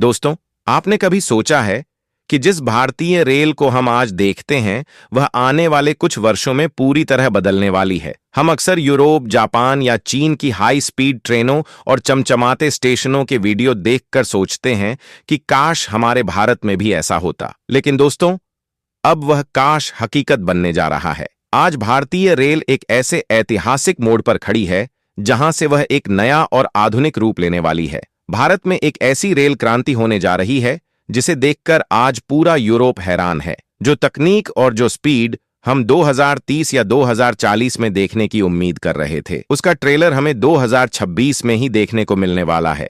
दोस्तों, आपने कभी सोचा है कि जिस भारतीय रेल को हम आज देखते हैं वह आने वाले कुछ वर्षों में पूरी तरह बदलने वाली है। हम अक्सर यूरोप, जापान या चीन की हाई स्पीड ट्रेनों और चमचमाते स्टेशनों के वीडियो देखकर सोचते हैं कि काश हमारे भारत में भी ऐसा होता। लेकिन दोस्तों, अब वह काश हकीकत बनने जा रहा है। आज भारतीय रेल एक ऐसे ऐतिहासिक मोड़ पर खड़ी है जहां से वह एक नया और आधुनिक रूप लेने वाली है। भारत में एक ऐसी रेल क्रांति होने जा रही है जिसे देखकर आज पूरा यूरोप हैरान है। जो तकनीक और जो स्पीड हम 2030 या 2040 में देखने की उम्मीद कर रहे थे, उसका ट्रेलर हमें 2026 में ही देखने को मिलने वाला है।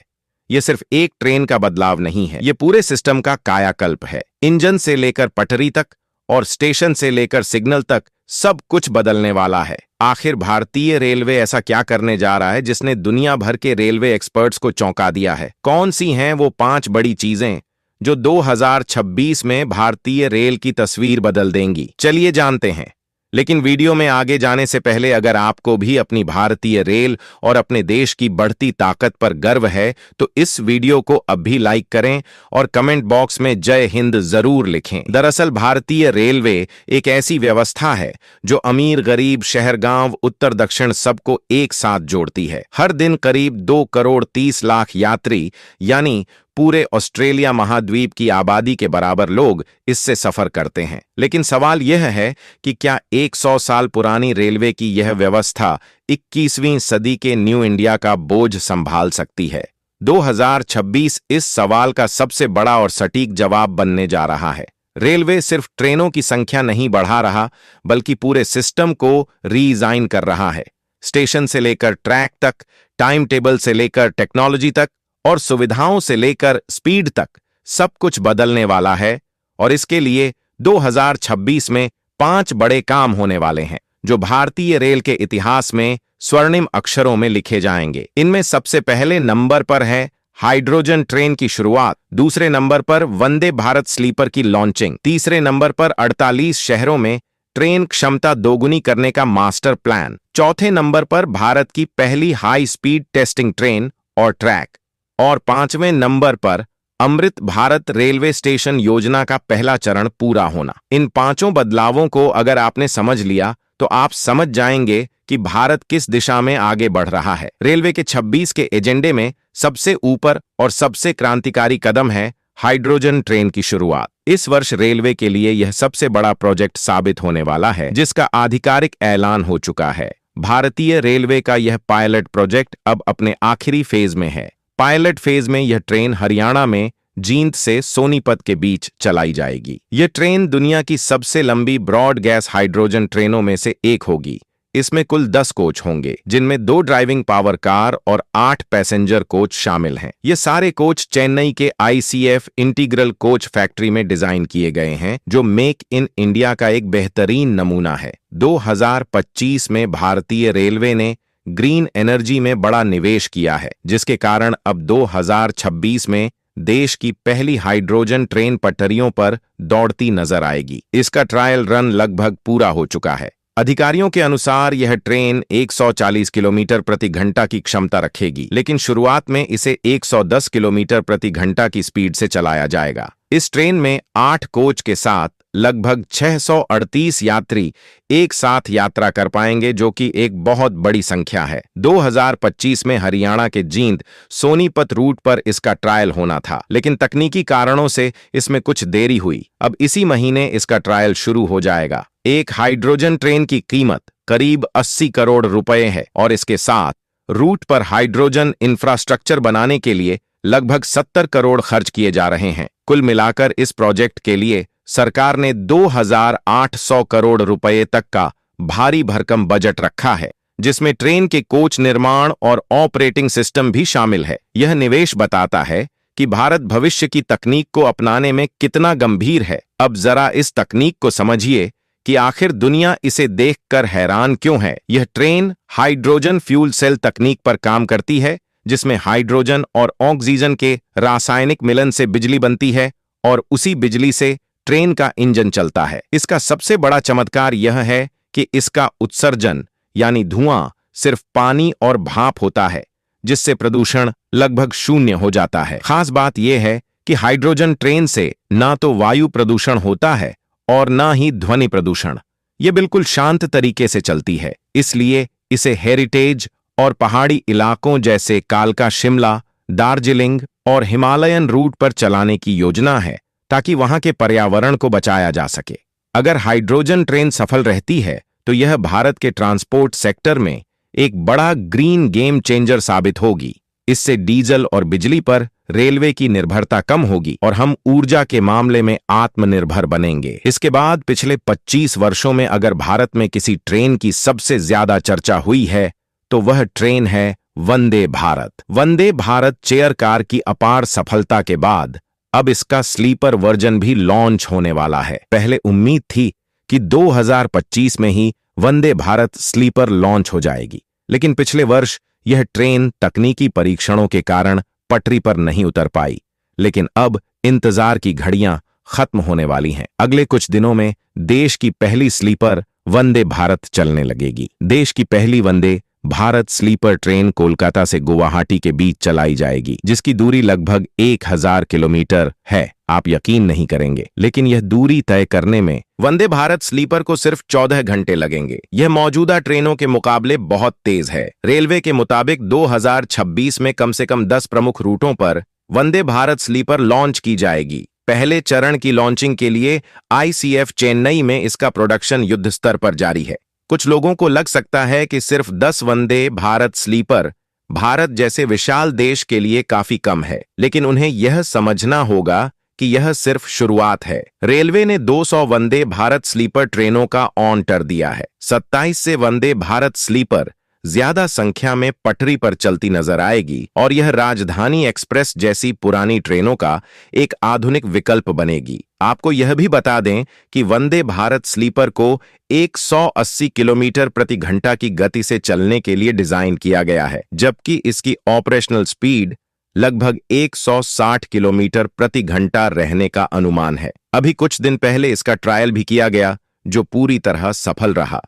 यह सिर्फ एक ट्रेन का बदलाव नहीं है, यह पूरे सिस्टम का कायाकल्प है। इंजन से लेकर पटरी तक और स्टेशन से लेकर सिग्नल तक सब कुछ बदलने वाला है। आखिर भारतीय रेलवे ऐसा क्या करने जा रहा है जिसने दुनिया भर के रेलवे एक्सपर्ट्स को चौंका दिया है? कौन सी हैं वो 5 बड़ी चीजें जो 2026 में भारतीय रेल की तस्वीर बदल देंगी? चलिए जानते हैं। लेकिन वीडियो में आगे जाने से पहले अगर आपको भी अपनी भारतीय रेल और अपने देश की बढ़ती ताकत पर गर्व है तो इस वीडियो को अब भी लाइक करें और कमेंट बॉक्स में जय हिंद जरूर लिखें। दरअसल भारतीय रेलवे एक ऐसी व्यवस्था है जो अमीर, गरीब, शहर, गांव, उत्तर दक्षिण सबको एक साथ जोड़ती है। हर दिन करीब 2 करोड़ 30 लाख यात्री यानी पूरे ऑस्ट्रेलिया महाद्वीप की आबादी के बराबर लोग इससे सफर करते हैं। लेकिन सवाल यह है कि क्या 100 साल पुरानी रेलवे की यह व्यवस्था 21वीं सदी के न्यू इंडिया का बोझ संभाल सकती है? 2026 इस सवाल का सबसे बड़ा और सटीक जवाब बनने जा रहा है। रेलवे सिर्फ ट्रेनों की संख्या नहीं बढ़ा रहा, बल्कि पूरे सिस्टम को रीडिजाइन कर रहा है। स्टेशन से लेकर ट्रैक तक, टाइम टेबल से लेकर टेक्नोलॉजी तक और सुविधाओं से लेकर स्पीड तक सब कुछ बदलने वाला है। और इसके लिए 2026 में 5 बड़े काम होने वाले हैं जो भारतीय रेल के इतिहास में स्वर्णिम अक्षरों में लिखे जाएंगे। इनमें सबसे पहले नंबर पर है हाइड्रोजन ट्रेन की शुरुआत, दूसरे नंबर पर वंदे भारत स्लीपर की लॉन्चिंग, तीसरे नंबर पर 48 शहरों में ट्रेन क्षमता दोगुनी करने का मास्टर प्लान, चौथे नंबर पर भारत की पहली हाई स्पीड टेस्टिंग ट्रेन और ट्रैक, और 5वें नंबर पर अमृत भारत रेलवे स्टेशन योजना का पहला चरण पूरा होना। इन 5 बदलावों को अगर आपने समझ लिया तो आप समझ जाएंगे कि भारत किस दिशा में आगे बढ़ रहा है। रेलवे के 26 के एजेंडे में सबसे ऊपर और सबसे क्रांतिकारी कदम है हाइड्रोजन ट्रेन की शुरुआत। इस वर्ष रेलवे के लिए यह सबसे बड़ा प्रोजेक्ट साबित होने वाला है, जिसका आधिकारिक ऐलान हो चुका है। भारतीय रेलवे का यह पायलट प्रोजेक्ट अब अपने आखिरी फेज में है। पायलट फेज में यह ट्रेन हरियाणा में जींद से सोनीपत के बीच चलाई जाएगी। यह ट्रेन दुनिया की सबसे लंबी ब्रॉड गैस हाइड्रोजन ट्रेनों में से एक होगी। इसमें कुल 10 कोच होंगे, जिनमें 2 ड्राइविंग पावर कार और 8 पैसेंजर कोच शामिल हैं। ये सारे कोच चेन्नई के ICF इंटीग्रल कोच फैक्ट्री में डिजाइन किए गए हैं, जो मेक इन इंडिया का एक बेहतरीन नमूना है। 2025 में भारतीय रेलवे ने ग्रीन एनर्जी में बड़ा निवेश किया है, जिसके कारण अब 2026 में देश की पहली हाइड्रोजन ट्रेन पटरियों पर दौड़ती नजर आएगी। इसका ट्रायल रन लगभग पूरा हो चुका है। अधिकारियों के अनुसार यह ट्रेन 140 किलोमीटर प्रति घंटा की क्षमता रखेगी, लेकिन शुरुआत में इसे 110 किलोमीटर प्रति घंटा की स्पीड से चलाया जाएगा। इस ट्रेन में 8 कोच के साथ लगभग 638 यात्री एक साथ यात्रा कर पाएंगे, जो कि एक बहुत बड़ी संख्या है। 2025 में हरियाणा के जींद सोनीपत रूट पर इसका ट्रायल होना था, लेकिन तकनीकी कारणों से इसमें कुछ देरी हुई। अब इसी महीने इसका ट्रायल शुरू हो जाएगा। एक हाइड्रोजन ट्रेन की कीमत करीब 80 करोड़ रुपए है और इसके साथ रूट पर हाइड्रोजन इंफ्रास्ट्रक्चर बनाने के लिए लगभग 70 करोड़ खर्च किए जा रहे हैं। कुल मिलाकर इस प्रोजेक्ट के लिए सरकार ने 2800 करोड़ रुपए तक का भारी भरकम बजट रखा है, जिसमें ट्रेन के कोच निर्माण और ऑपरेटिंग सिस्टम भी शामिल है। यह निवेश बताता है कि भारत भविष्य की तकनीक को अपनाने में कितना गंभीर है। अब जरा इस तकनीक को समझिए कि आखिर दुनिया इसे देखकर हैरान क्यों है। यह ट्रेन हाइड्रोजन फ्यूल सेल तकनीक पर काम करती है, जिसमें हाइड्रोजन और ऑक्सीजन के रासायनिक मिलन से बिजली बनती है और उसी बिजली से ट्रेन का इंजन चलता है। इसका सबसे बड़ा चमत्कार यह है कि इसका उत्सर्जन यानी धुआं सिर्फ पानी और भाप होता है, जिससे प्रदूषण लगभग शून्य हो जाता है। खास बात यह है कि हाइड्रोजन ट्रेन से ना तो वायु प्रदूषण होता है और ना ही ध्वनि प्रदूषण। ये बिल्कुल शांत तरीके से चलती है, इसलिए इसे हेरिटेज और पहाड़ी इलाकों जैसे कालका शिमला, दार्जिलिंग और हिमालयन रूट पर चलाने की योजना है, ताकि वहां के पर्यावरण को बचाया जा सके। अगर हाइड्रोजन ट्रेन सफल रहती है तो यह भारत के ट्रांसपोर्ट सेक्टर में एक बड़ा ग्रीन गेम चेंजर साबित होगी। इससे डीजल और बिजली पर रेलवे की निर्भरता कम होगी और हम ऊर्जा के मामले में आत्मनिर्भर बनेंगे। इसके बाद पिछले 25 वर्षों में अगर भारत में किसी ट्रेन की सबसे ज्यादा चर्चा हुई है तो वह ट्रेन है वंदे भारत। वंदे भारत चेयर कार की अपार सफलता के बाद अब इसका स्लीपर वर्जन भी लॉन्च होने वाला है। पहले उम्मीद थी कि 2025 में ही वंदे भारत स्लीपर लॉन्च हो जाएगी, लेकिन पिछले वर्ष यह ट्रेन तकनीकी परीक्षणों के कारण पटरी पर नहीं उतर पाई। लेकिन अब इंतजार की घड़ियां खत्म होने वाली हैं। अगले कुछ दिनों में देश की पहली स्लीपर वंदे भारत चलने लगेगी। देश की पहली वंदे भारत स्लीपर ट्रेन कोलकाता से गुवाहाटी के बीच चलाई जाएगी, जिसकी दूरी लगभग 1000 किलोमीटर है। आप यकीन नहीं करेंगे, लेकिन यह दूरी तय करने में वंदे भारत स्लीपर को सिर्फ 14 घंटे लगेंगे। यह मौजूदा ट्रेनों के मुकाबले बहुत तेज है। रेलवे के मुताबिक 2026 में कम से कम 10 प्रमुख रूटों पर वंदे भारत स्लीपर लॉन्च की जाएगी। पहले चरण की लॉन्चिंग के लिए ICF चेन्नई में इसका प्रोडक्शन युद्ध स्तर पर जारी है। कुछ लोगों को लग सकता है कि सिर्फ 10 वंदे भारत स्लीपर भारत जैसे विशाल देश के लिए काफी कम है, लेकिन उन्हें यह समझना होगा कि यह सिर्फ शुरुआत है। रेलवे ने 200 वंदे भारत स्लीपर ट्रेनों का ऑर्डर दिया है। 27 से वंदे भारत स्लीपर ज्यादा संख्या में पटरी पर चलती नजर आएगी और यह राजधानी एक्सप्रेस जैसी पुरानी ट्रेनों का एक आधुनिक विकल्प बनेगी। आपको यह भी बता दें कि वंदे भारत स्लीपर को 180 किलोमीटर प्रति घंटा की गति से चलने के लिए डिजाइन किया गया है, जबकि इसकी ऑपरेशनल स्पीड लगभग 160 किलोमीटर प्रति घंटा रहने का अनुमान है। अभी कुछ दिन पहले इसका ट्रायल भी किया गया, जो पूरी तरह सफल रहा।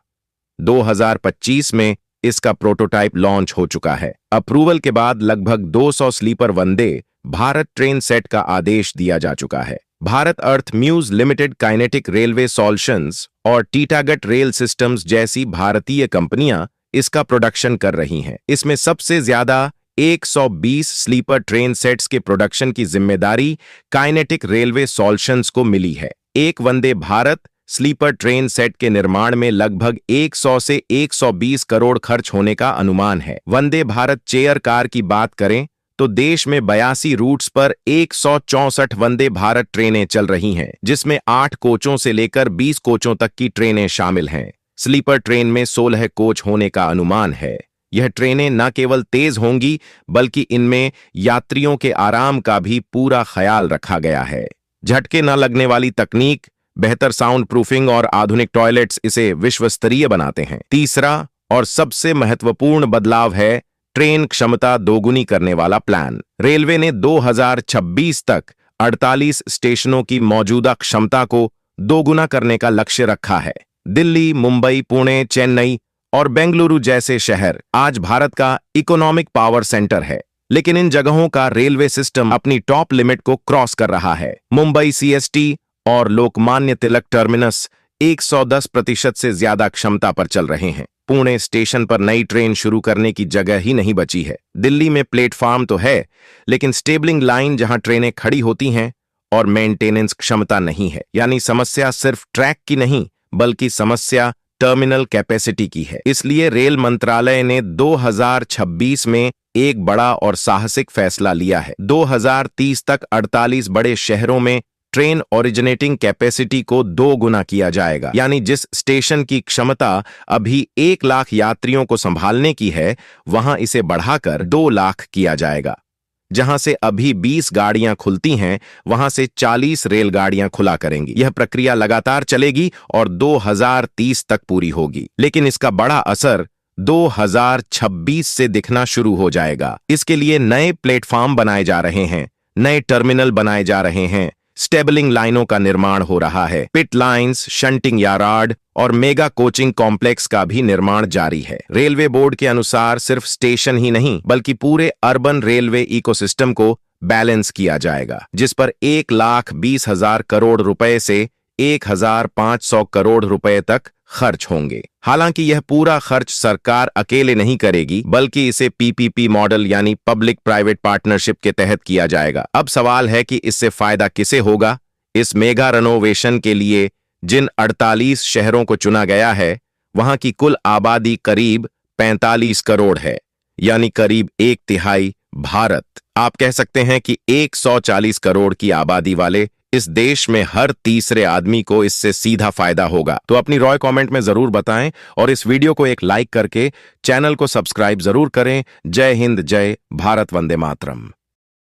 2025 में इसका प्रोटोटाइप लॉन्च हो चुका है। अप्रूवल के बाद लगभग 200 sleeper Vande Bharat train set का आदेश दिया जा चुका है। Bharat earth movers limited, kinetic railway solutions और टीटागट रेल सिस्टम्स जैसी भारतीय कंपनियां इसका प्रोडक्शन कर रही हैं। इसमें सबसे ज्यादा 120 स्लीपर ट्रेन सेट्स के प्रोडक्शन की जिम्मेदारी काइनेटिक रेलवे सॉल्यूशंस को मिली है। एक Vande Bharat sleeper train set के निर्माण में लगभग 100 से 120 करोड़ खर्च होने का अनुमान है। वंदे भारत चेयर कार की बात करें तो देश में 82 रूट्स पर 164 वंदे भारत ट्रेनें चल रही हैं, जिसमें 8 कोचों से लेकर 20 कोचों तक की ट्रेनें शामिल हैं। स्लीपर ट्रेन में 16 कोच होने का अनुमान है। यह ट्रेनें न केवल तेज होंगी, बल्कि इनमें यात्रियों के आराम का भी पूरा ख्याल रखा गया है। झटके न लगने वाली तकनीक, बेहतर साउंड प्रूफिंग और आधुनिक टॉयलेट्स इसे विश्व स्तरीय बनाते हैं। तीसरा और सबसे महत्वपूर्ण बदलाव है ट्रेन क्षमता दोगुनी करने वाला प्लान। रेलवे ने 2026 तक 48 स्टेशनों की मौजूदा क्षमता को दोगुना करने का लक्ष्य रखा है। दिल्ली, मुंबई, पुणे, चेन्नई और बेंगलुरु जैसे शहर आज भारत का इकोनॉमिक पावर सेंटर है, लेकिन इन जगहों का रेलवे सिस्टम अपनी टॉप लिमिट को क्रॉस कर रहा है। मुंबई CST और लोकमान्य तिलक टर्मिनस 110% से ज्यादा क्षमता पर चल रहे हैं। पुणे स्टेशन पर नई ट्रेन शुरू करने की जगह ही नहीं बची है। दिल्ली में प्लेटफार्म तो है, लेकिन स्टेबलिंग लाइन जहां ट्रेनें खड़ी होती हैं और मेंटेनेंस क्षमता नहीं है। यानी समस्या सिर्फ ट्रैक की नहीं, बल्कि समस्या टर्मिनल कैपेसिटी की है। इसलिए रेल मंत्रालय ने 2026 में एक बड़ा और साहसिक फैसला लिया है। 2030 तक 48 बड़े शहरों में ट्रेन ओरिजिनेटिंग कैपेसिटी को 2 गुना किया जाएगा। यानी जिस स्टेशन की क्षमता अभी 1 लाख यात्रियों को संभालने की है, वहां इसे बढ़ाकर 2 लाख किया जाएगा। जहां से अभी 20 गाड़ियां खुलती हैं, वहां से 40 रेलगाड़ियां खुला करेंगी। यह प्रक्रिया लगातार चलेगी और 2030 तक पूरी होगी, लेकिन इसका बड़ा असर 2026 से दिखना शुरू हो जाएगा। इसके लिए नए प्लेटफॉर्म बनाए जा रहे हैं, नए टर्मिनल बनाए जा रहे हैं, स्टेबलिंग लाइनों का निर्माण हो रहा है, पिट लाइंस, शंटिंग यार्ड और मेगा कोचिंग कॉम्प्लेक्स का भी निर्माण जारी है। रेलवे बोर्ड के अनुसार सिर्फ स्टेशन ही नहीं, बल्कि पूरे अर्बन रेलवे इकोसिस्टम को बैलेंस किया जाएगा, जिस पर 1,20,000 करोड़ रुपए से 1,500 करोड़ रुपए तक खर्च होंगे। हालांकि यह पूरा खर्च सरकार अकेले नहीं करेगी, बल्कि इसे पीपीपी मॉडल यानी पब्लिक प्राइवेट पार्टनरशिप के तहत किया जाएगा। अब सवाल है कि इससे फायदा किसे होगा? इस मेगा रेनोवेशन के लिए जिन 48 शहरों को चुना गया है, वहां की कुल आबादी करीब 45 करोड़ है, यानी करीब 1/3 भारत। आप कह सकते हैं कि 140 करोड़ की आबादी वाले इस देश में हर तीसरे आदमी को इससे सीधा फायदा होगा। तो अपनी राय कमेंट में जरूर बताएं और इस वीडियो को एक लाइक करके चैनल को सब्सक्राइब जरूर करें। जय हिंद, जय भारत, वंदे मातरम।